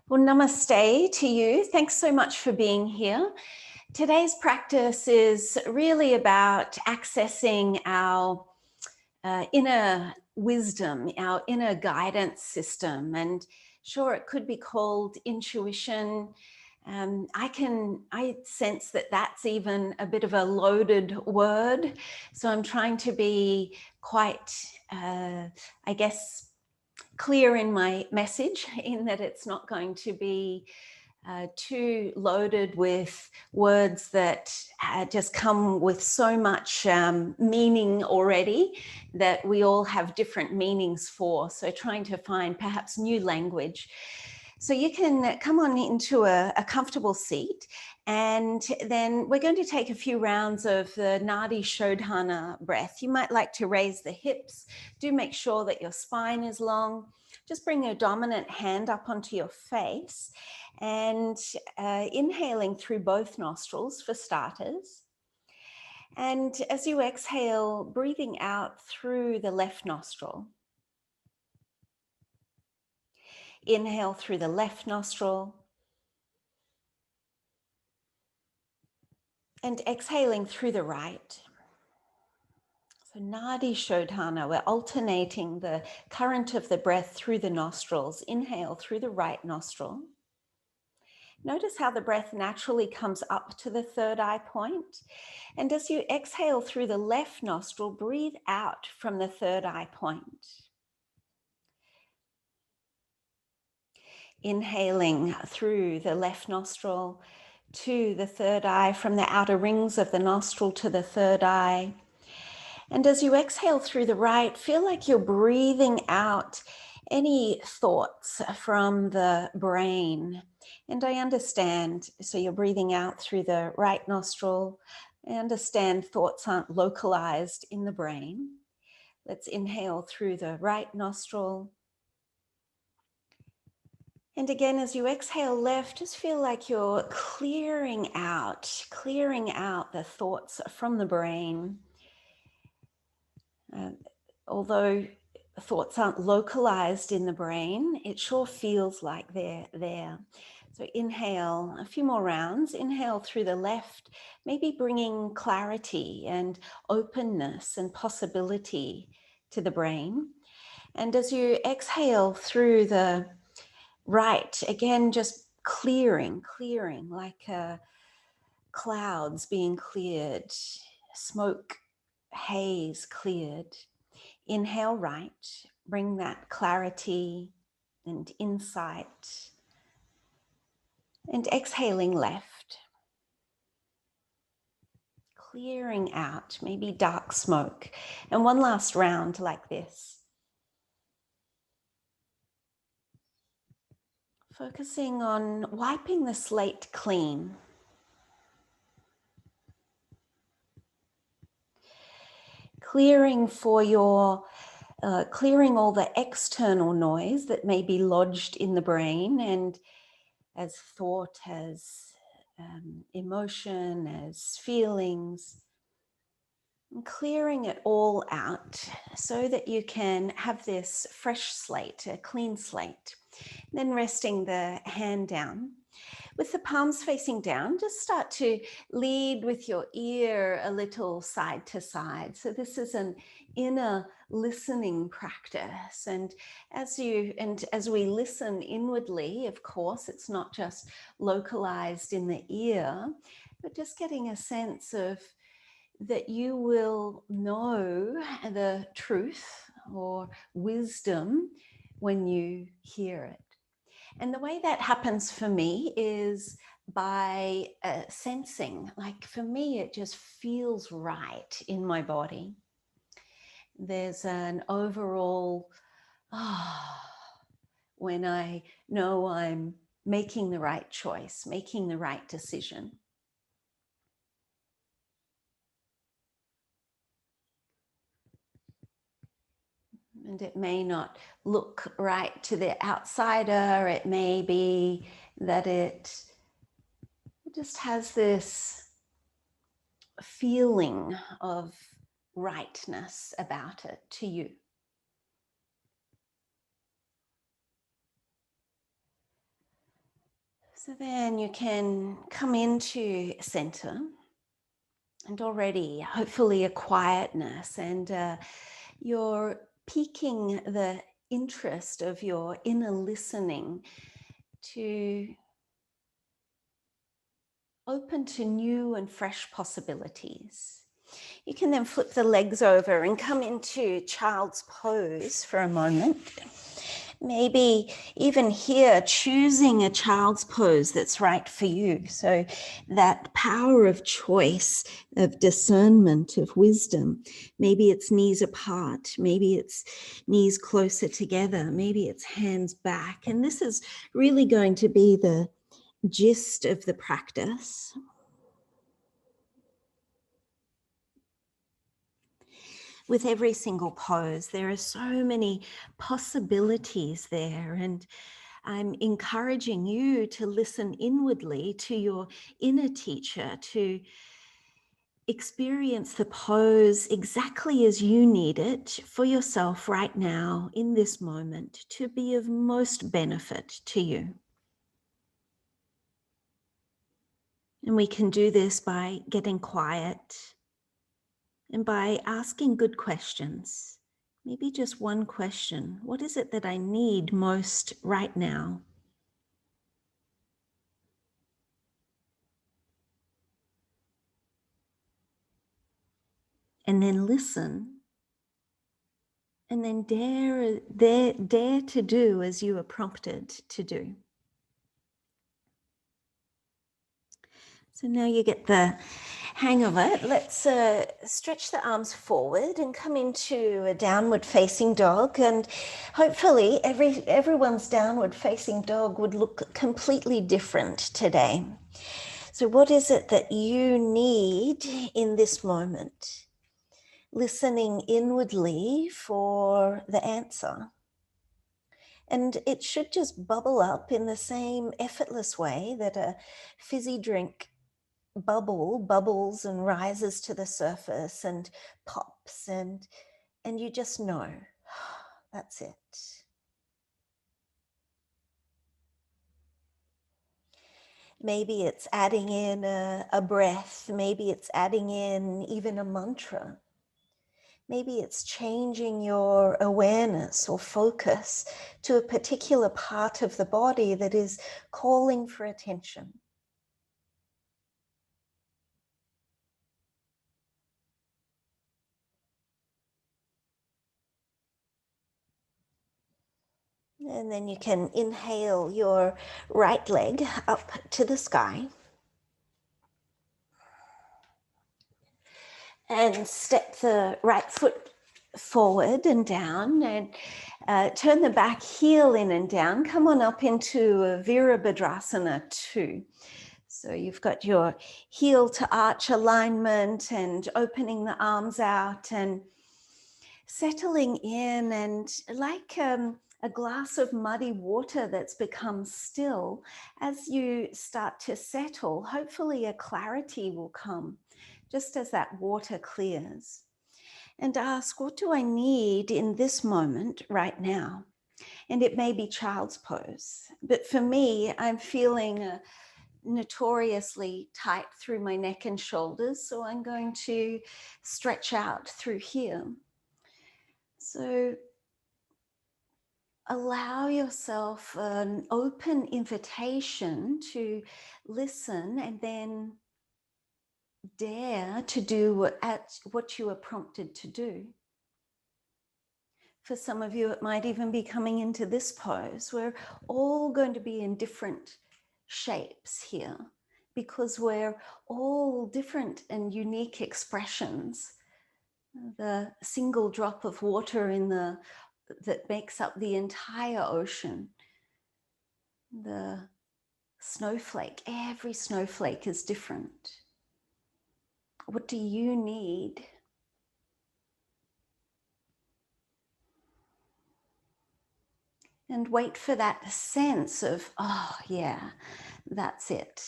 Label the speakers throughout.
Speaker 1: Well, namaste to you. Thanks so much for being here. Today's practice is really about accessing our inner wisdom, our inner guidance system. And sure, it could be called intuition. I sense that that's even a bit of a loaded word. So I'm trying to be quite, I guess, clear in my message, in that it's not going to be too loaded with words that just come with so much meaning already that we all have different meanings for. So trying to find perhaps new language. So you can come on into a comfortable seat, and then we're going to take a few rounds of the Nadi Shodhana breath. You might like to raise the hips. Do make sure that your spine is long. Just bring your dominant hand up onto your face and inhaling through both nostrils for starters. And as you exhale, breathing out through the left nostril. Inhale through the left nostril. And exhaling through the right. So Nadi Shodhana, we're alternating the current of the breath through the nostrils. Inhale through the right nostril. Notice how the breath naturally comes up to the third eye point. And as you exhale through the left nostril, breathe out from the third eye point. Inhaling through the left nostril to the third eye, from the outer rings of the nostril to the third eye. And as you exhale through the right, feel like you're breathing out any thoughts from the brain. And I understand, so you're breathing out through the right nostril. I understand thoughts aren't localized in the brain. Let's inhale through the right nostril. And again, as you exhale left, just feel like you're clearing out the thoughts from the brain. Although thoughts aren't localized in the brain, it sure feels like they're there. So inhale, a few more rounds. Inhale through the left, maybe bringing clarity and openness and possibility to the brain. And as you exhale through the right, again, just clearing like clouds being cleared, smoke, haze cleared. Inhale right, bring that clarity and insight. And exhaling left, clearing out maybe dark smoke. And one last round like this. Focusing on wiping the slate clean. Clearing for your clearing all the external noise that may be lodged in the brain, and as thought, as emotion, as feelings, and clearing it all out so that you can have this fresh slate, a clean slate. And then resting the hand down. With the palms facing down, just start to lead with your ear a little side to side. So this is an inner listening practice. And as we listen inwardly, of course, it's not just localized in the ear, but just getting a sense of that you will know the truth or wisdom when you hear it. And the way that happens for me is by sensing. Like for me, it just feels right in my body. There's an overall, when I know I'm making the right choice, making the right decision. And it may not look right to the outsider. It may be that it just has this feeling of rightness about it to you. So then you can come into center, and already hopefully a quietness, and you're piquing the interest of your inner listening to open to new and fresh possibilities. You can then flip the legs over and come into child's pose for a moment. Maybe even here, choosing a child's pose that's right for you. So that power of choice, of discernment, of wisdom. Maybe it's knees apart. Maybe it's knees closer together. Maybe it's hands back. And this is really going to be the gist of the practice. With every single pose, there are so many possibilities there, and I'm encouraging you to listen inwardly to your inner teacher, to experience the pose exactly as you need it for yourself right now in this moment to be of most benefit to you. And we can do this by getting quiet and by asking good questions. Maybe just one question. What is it that I need most right now? And then listen. And then dare to do as you are prompted to do. So now you get the hang of it. Let's stretch the arms forward and come into a downward facing dog. And hopefully everyone's downward facing dog would look completely different today. So what is it that you need in this moment? Listening inwardly for the answer. And it should just bubble up in the same effortless way that a fizzy drink bubbles and rises to the surface and pops, and you just know, that's it. Maybe it's adding in a breath. Maybe it's adding in even a mantra. Maybe it's changing your awareness or focus to a particular part of the body that is calling for attention. And then you can inhale your right leg up to the sky. And step the right foot forward and down, and turn the back heel in and down. Come on up into a Virabhadrasana 2. So you've got your heel to arch alignment and opening the arms out and settling in, and like a glass of muddy water that's become still, as you start to settle, hopefully a clarity will come just as that water clears. And ask, what do I need in this moment right now? And it may be child's pose, but for me, I'm feeling notoriously tight through my neck and shoulders, so I'm going to stretch out through here. So allow yourself an open invitation to listen, and then dare to do what you are prompted to do. For some of you, it might even be coming into this pose. We're all going to be in different shapes here because we're all different and unique expressions. The single drop of water that makes up the entire ocean. The snowflake, every snowflake is different. What do you need? And wait for that sense of, oh yeah, that's it.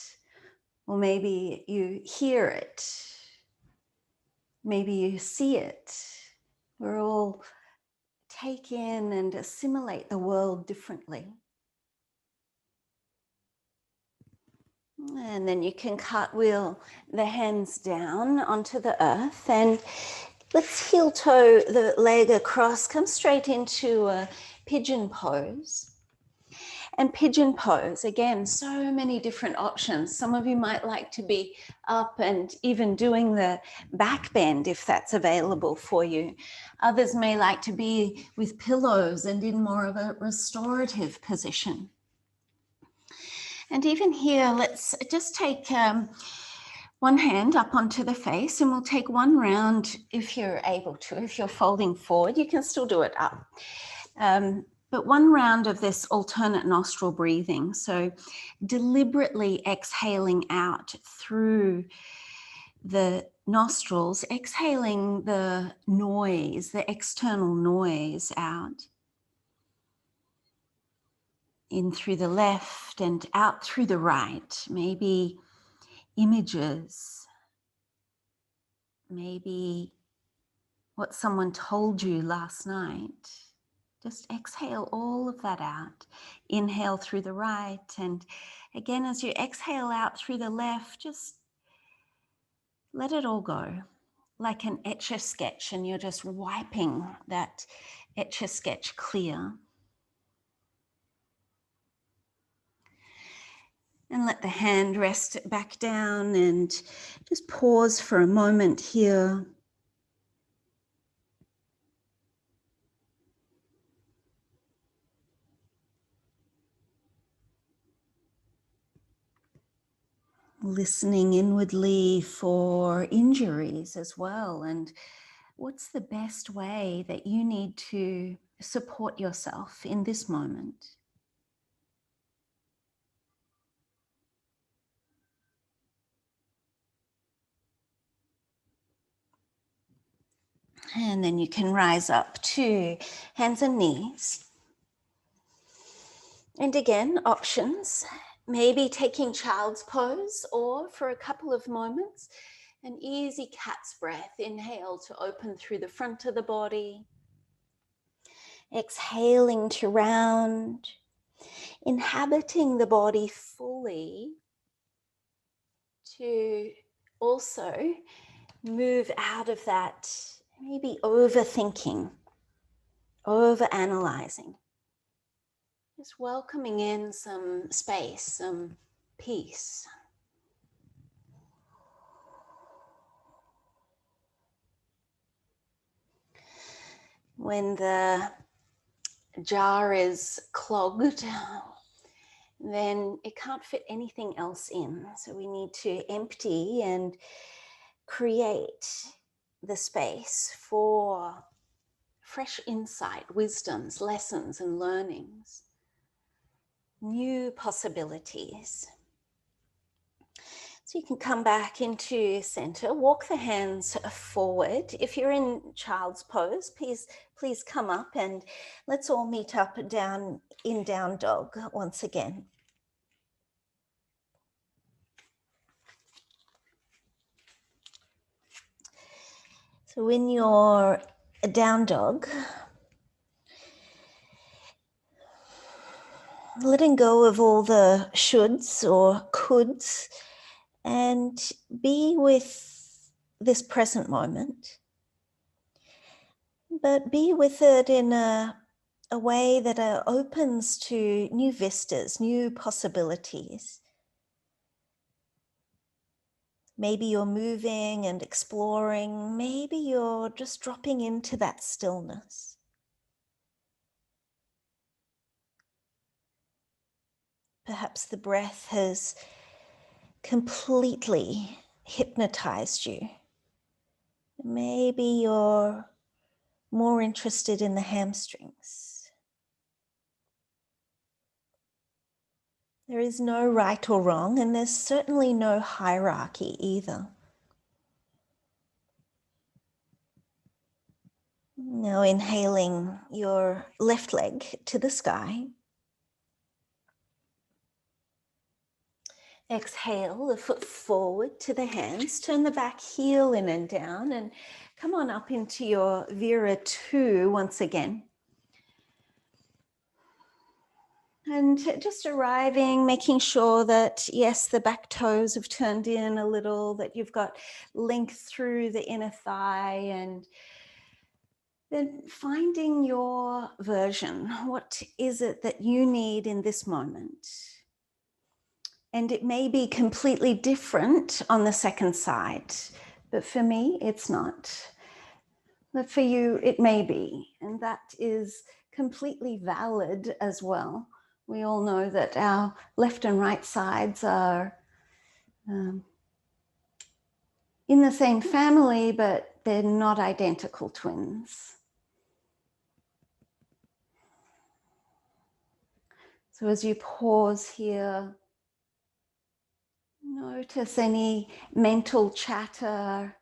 Speaker 1: Or maybe you hear it. Maybe you see it. We're all take in and assimilate the world differently. And then you can cartwheel the hands down onto the earth, and let's heel toe the leg across, come straight into a pigeon pose. And pigeon pose, again, so many different options. Some of you might like to be up and even doing the back bend if that's available for you. Others may like to be with pillows and in more of a restorative position. And even here, let's just take one hand up onto the face, and we'll take one round if you're able to. If you're folding forward, you can still do it up. But one round of this alternate nostril breathing. So deliberately exhaling out through the nostrils, exhaling the noise, the external noise out. In through the left and out through the right. Maybe images, maybe what someone told you last night. Just exhale all of that out. Inhale through the right, and again, as you exhale out through the left, just let it all go. Like an Etch-a-Sketch, and you're just wiping that Etch-a-Sketch clear. And let the hand rest back down, and just pause for a moment here. Listening inwardly for injuries as well, and what's the best way that you need to support yourself in this moment. And then you can rise up to hands and knees. And again, options. Maybe taking child's pose, or for a couple of moments, an easy cat's breath. Inhale to open through the front of the body. Exhaling to round. Inhabiting the body fully to also move out of that maybe overthinking, overanalyzing. Just welcoming in some space, some peace. When the jar is clogged, then it can't fit anything else in. So we need to empty and create the space for fresh insight, wisdoms, lessons, and learnings. New possibilities. So you can come back into center, walk the hands forward. If you're in child's pose, please come up, and let's all meet up down in down dog once again. So when you're a down dog, letting go of all the shoulds or coulds, and be with this present moment, but be with it in a way that opens to new vistas, new possibilities. Maybe you're moving and exploring, maybe you're just dropping into that stillness. Perhaps the breath has completely hypnotized you. Maybe you're more interested in the hamstrings. There is no right or wrong, and there's certainly no hierarchy either. Now inhaling your left leg to the sky. Exhale the foot forward to the hands, turn the back heel in and down, and come on up into your Vira 2 once again. And just arriving, making sure that, yes, the back toes have turned in a little, that you've got length through the inner thigh, and then finding your version. What is it that you need in this moment? And it may be completely different on the second side, but for me, it's not. But for you, it may be, and that is completely valid as well. We all know that our left and right sides are in the same family, but they're not identical twins. So as you pause here, notice any mental chatter.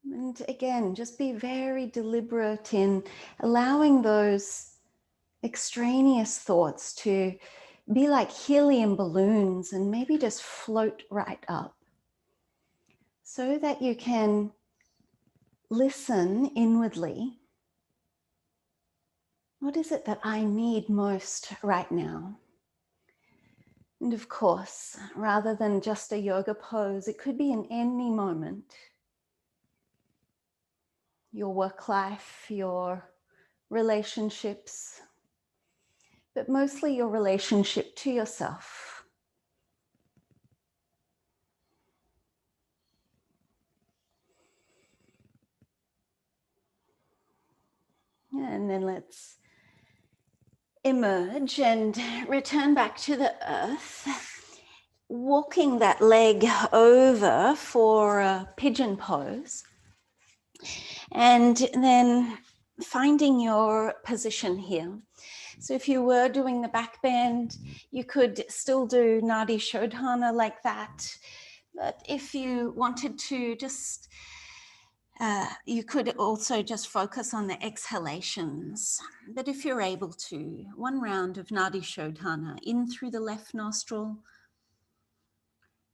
Speaker 1: And again, just be very deliberate in allowing those extraneous thoughts to be like helium balloons and maybe just float right up, so that you can listen inwardly. What is it that I need most right now? And of course, rather than just a yoga pose, it could be in any moment. Your work life, your relationships, but mostly your relationship to yourself. And then let's emerge and return back to the earth, walking that leg over for a pigeon pose, and then finding your position here. So if you were doing the back bend, you could still do Nadi Shodhana like that. But if you wanted to just, you could also just focus on the exhalations. But if you're able to, one round of Nadi Shodhana in through the left nostril.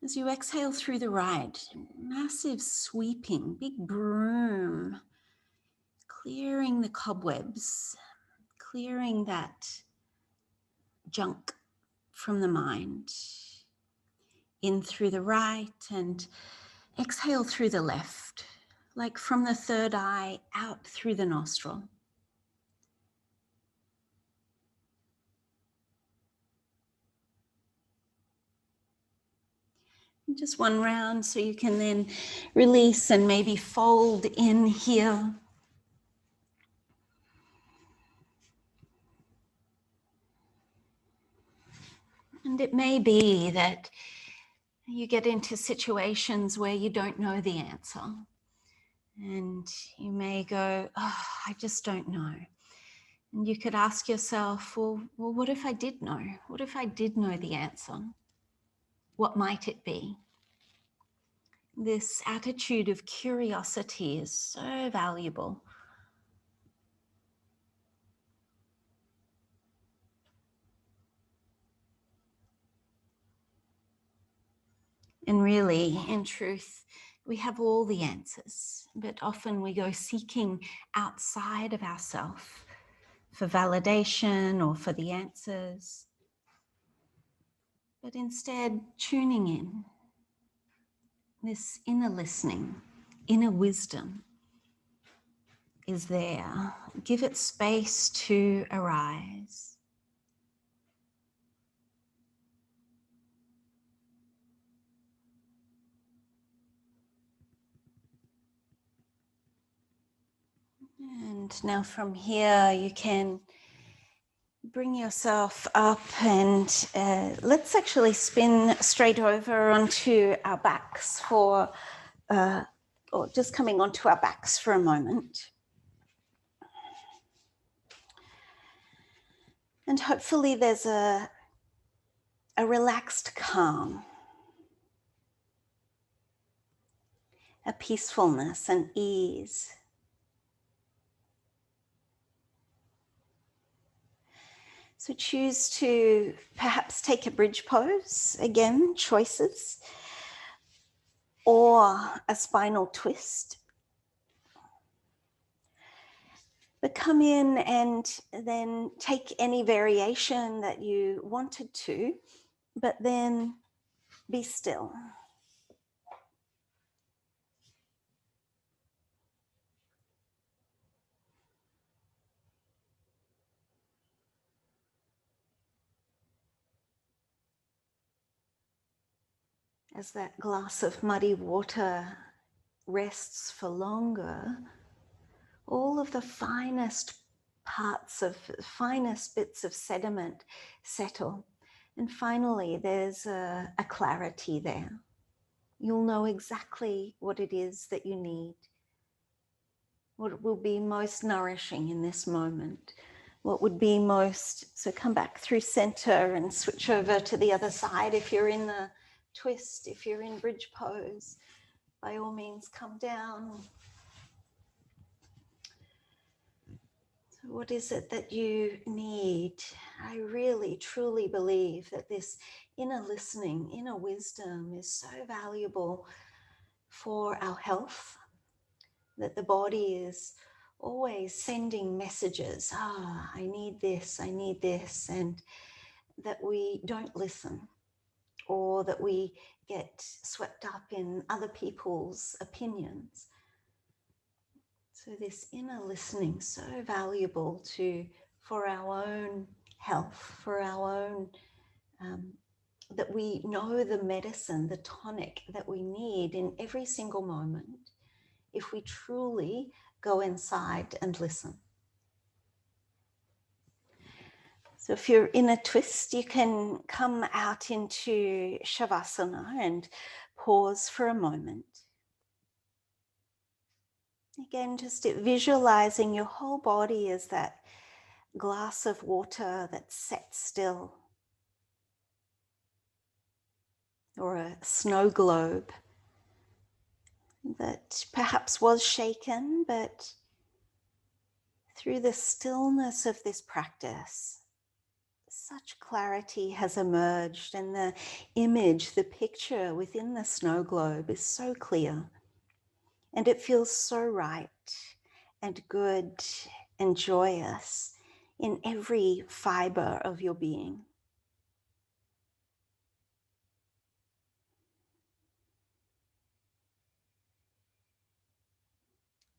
Speaker 1: As you exhale through the right, massive sweeping, big broom, clearing the cobwebs, clearing that junk from the mind. In through the right and exhale through the left, like from the third eye out through the nostril. And just one round, so you can then release and maybe fold in here. And it may be that you get into situations where you don't know the answer. And you may go, oh, I just don't know. And you could ask yourself, well, what if I did know? What if I did know the answer? What might it be? This attitude of curiosity is so valuable. And really, in truth, we have all the answers, but often we go seeking outside of ourselves for validation or for the answers. But instead, tuning in, this inner listening, inner wisdom is there. Give it space to arise. And now from here, you can bring yourself up and let's actually spin straight over onto our backs for, or just coming onto our backs for a moment. And hopefully there's a relaxed calm, a peacefulness and ease. So choose to perhaps take a bridge pose, again, choices, or a spinal twist. But come in and then take any variation that you wanted to, but then be still. As that glass of muddy water rests for longer, all of the finest bits of sediment settle. And finally, there's a clarity there. You'll know exactly what it is that you need, what will be most nourishing in this moment, what would be most, so come back through center and switch over to the other side. If you're in the twist, if you're in bridge pose, by all means come down. So what is it that you need? I really, truly believe that this inner listening, inner wisdom is so valuable for our health, that the body is always sending messages. I need this, and that we don't listen, or that we get swept up in other people's opinions. So this inner listening, so valuable for our own health, for our own, that we know the medicine, the tonic that we need in every single moment, if we truly go inside and listen. So if you're in a twist, you can come out into Shavasana and pause for a moment. Again, just visualizing your whole body as that glass of water that sets still, or a snow globe that perhaps was shaken, but through the stillness of this practice, such clarity has emerged, and the image, the picture within the snow globe is so clear, and it feels so right and good and joyous in every fiber of your being.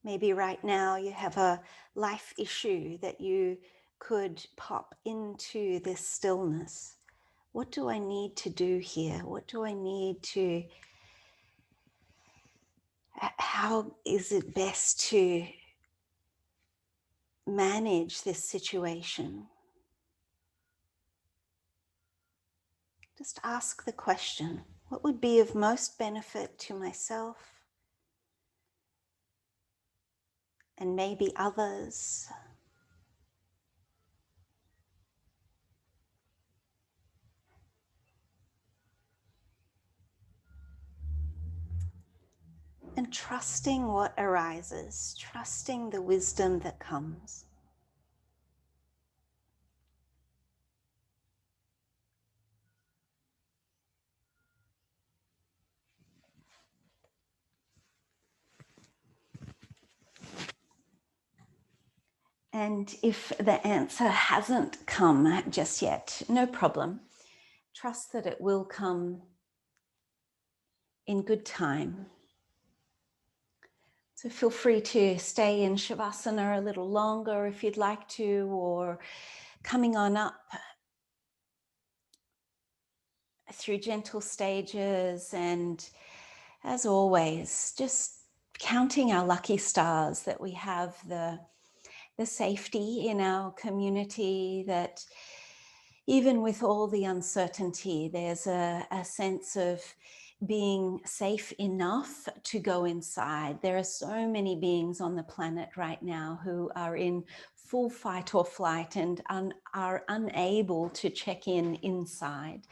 Speaker 1: Maybe right now you have a life issue that you could pop into this stillness. What do I need to do here? What do I need to, how is it best to manage this situation? Just ask the question, what would be of most benefit to myself and maybe others? And trusting what arises, trusting the wisdom that comes. And if the answer hasn't come just yet, no problem. Trust that it will come in good time. So feel free to stay in Shavasana a little longer if you'd like to, or coming on up through gentle stages. And as always, just counting our lucky stars that we have the safety in our community, that even with all the uncertainty, there's a sense of being safe enough to go inside. There are so many beings on the planet right now who are in full fight or flight and are unable to check in inside.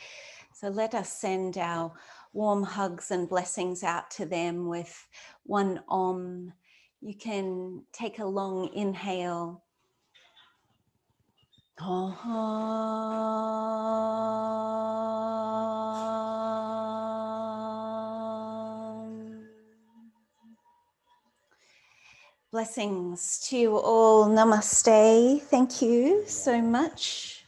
Speaker 1: So let us send our warm hugs and blessings out to them with one Om. You can take a long inhale. Blessings to you all. Namaste. Thank you so much